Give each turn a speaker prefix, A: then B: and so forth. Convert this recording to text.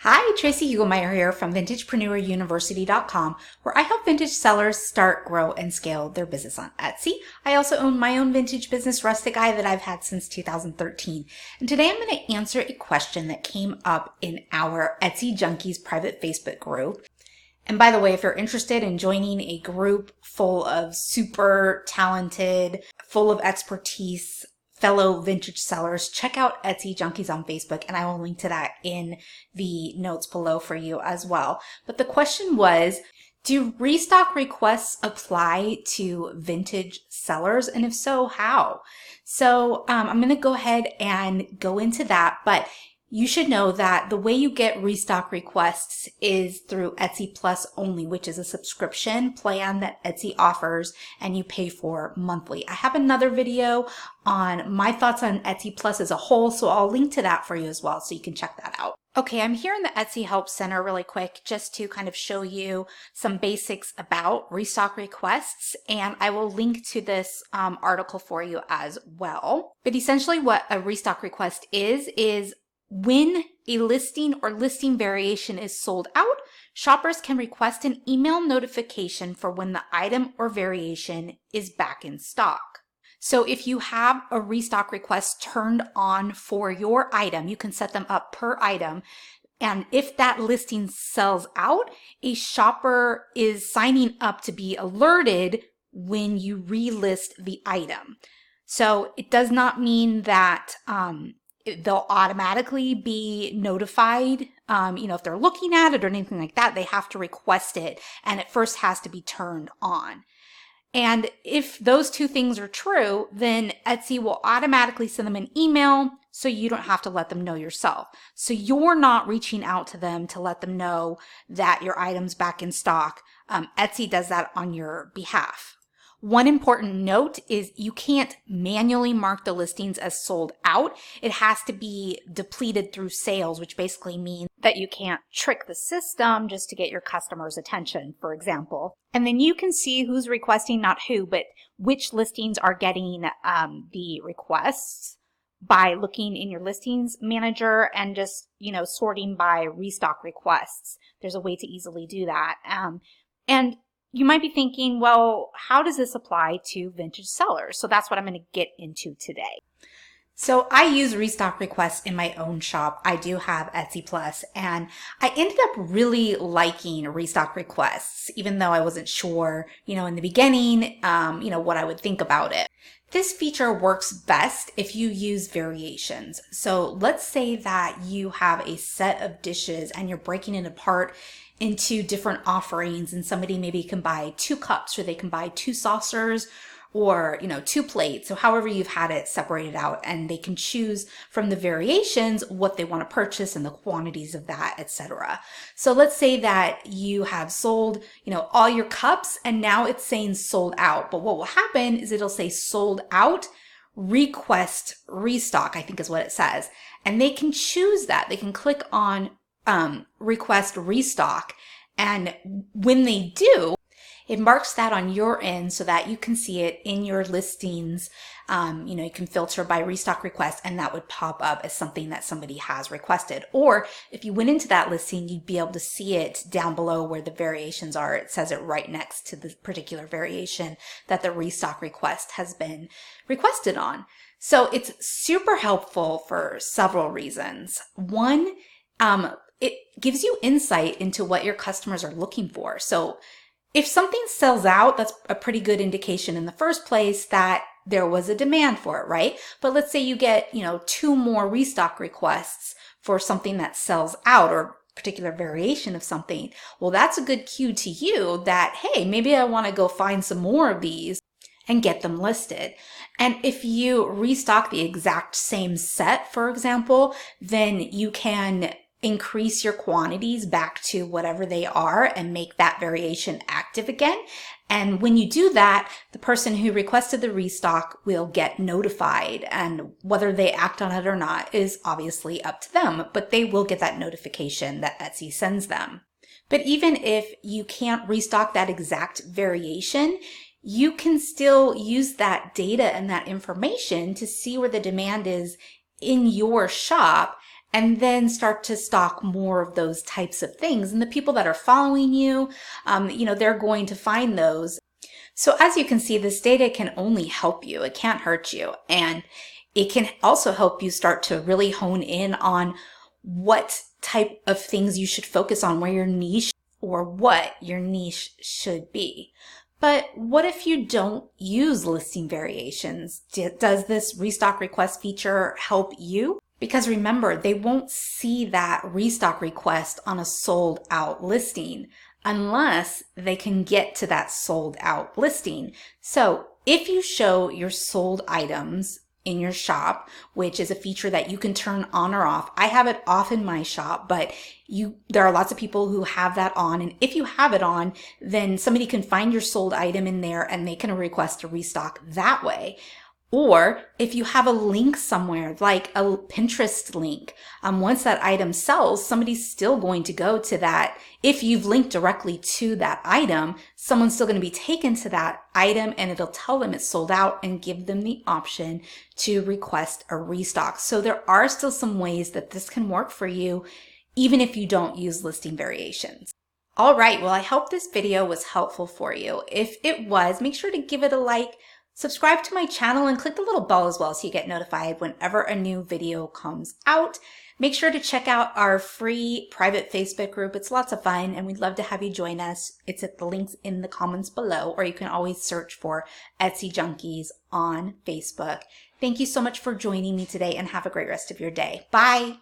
A: Hi, Tracy Hugelmeyer here from VintagepreneurUniversity.com, where I help vintage sellers start, grow, and scale their business on Etsy. I also own my own vintage business, Rustic Guy, that I've had since 2013. And today I'm going to answer a question that came up in our Etsy Junkies private Facebook group. And by the way, if you're interested in joining a group full of super talented, full of expertise, fellow vintage sellers, check out Etsy Junkies on Facebook, and I will link to that in the notes below for you as well. But the question was, do restock requests apply to vintage sellers? And if so, how? So I'm going to go ahead and go into that, but you should know that the way you get restock requests is through Etsy Plus only, which is a subscription plan that Etsy offers and you pay for monthly. I have another video on my thoughts on Etsy Plus as a whole, so I'll link to that for you as well so you can check that out. Okay, I'm here in the Etsy Help Center really quick just to kind of show you some basics about restock requests, and I will link to this article for you as well. But essentially what a restock request is when a listing or listing variation is sold out, shoppers can request an email notification for when the item or variation is back in stock. So if you have a restock request turned on for your item, you can set them up per item. And if that listing sells out, a shopper is signing up to be alerted when you relist the item. So it does not mean that they'll automatically be notified, if they're looking at it or anything like that. They have to request it, and it first has to be turned on. And if those two things are true, then Etsy will automatically send them an email so you don't have to let them know yourself. So you're not reaching out to them to let them know that your item's back in stock. Etsy does that on your behalf. One important note is you can't manually mark the listings as sold out. It has to be depleted through sales, which basically means that you can't trick the system just to get your customers' attention, for example. And then you can see who's requesting, not who, but which listings are getting the requests by looking in your listings manager and just, sorting by restock requests. There's a way to easily do that. And you might be thinking, well, how does this apply to vintage sellers? So that's what I'm going to get into today. So I use restock requests in my own shop. I do have Etsy Plus, and I ended up really liking restock requests, even though I wasn't sure, in the beginning, what I would think about it. This feature works best if you use variations. So let's say that you have a set of dishes and you're breaking it apart into different offerings, and somebody maybe can buy 2 cups, or they can buy 2 saucers, or 2 plates. So however you've had it separated out, and they can choose from the variations what they want to purchase and the quantities of that, etc. So let's say that you have sold, all your cups, and now it's saying sold out. But what will happen is it'll say sold out, request restock, I think is what it says. And they can choose that. They can click on request restock, and when they do, it marks that on your end so that you can see it in your listings. You can filter by restock request, and that would pop up as something that somebody has requested. Or if you went into that listing, you'd be able to see it down below where the variations are. It says it right next to the particular variation that the restock request has been requested on. So it's super helpful for several reasons. One, it gives you insight into what your customers are looking for. So if something sells out, that's a pretty good indication in the first place that there was a demand for it, right? But let's say you get, 2 more restock requests for something that sells out, or a particular variation of something. Well, that's a good cue to you that, hey, maybe I want to go find some more of these and get them listed. And if you restock the exact same set, for example, then you can increase your quantities back to whatever they are and make that variation active again. And when you do that, the person who requested the restock will get notified, and whether they act on it or not is obviously up to them, but they will get that notification that Etsy sends them. But even if you can't restock that exact variation, you can still use that data and that information to see where the demand is in your shop and then start to stock more of those types of things. And the people that are following you, they're going to find those. So as you can see, this data can only help you. It can't hurt you. And it can also help you start to really hone in on what type of things you should focus on, where your niche or what your niche should be. But what if you don't use listing variations? Does this restock request feature help you? Because remember, they won't see that restock request on a sold out listing unless they can get to that sold out listing. So if you show your sold items in your shop, which is a feature that you can turn on or off. I have it off in my shop, but there are lots of people who have that on. And if you have it on, then somebody can find your sold item in there and they can request a restock that way. Or if you have a link somewhere, like a Pinterest link, once that item sells, somebody's still going to go to that. If you've linked directly to that item, someone's still going to be taken to that item and it'll tell them it's sold out and give them the option to request a restock. So there are still some ways that this can work for you, even if you don't use listing variations. All right, well, I hope this video was helpful for you. If it was, make sure to give it a like. Subscribe to my channel and click the little bell as well so you get notified whenever a new video comes out. Make sure to check out our free private Facebook group. It's lots of fun and we'd love to have you join us. It's at the links in the comments below, or you can always search for Etsy Junkies on Facebook. Thank you so much for joining me today and have a great rest of your day. Bye.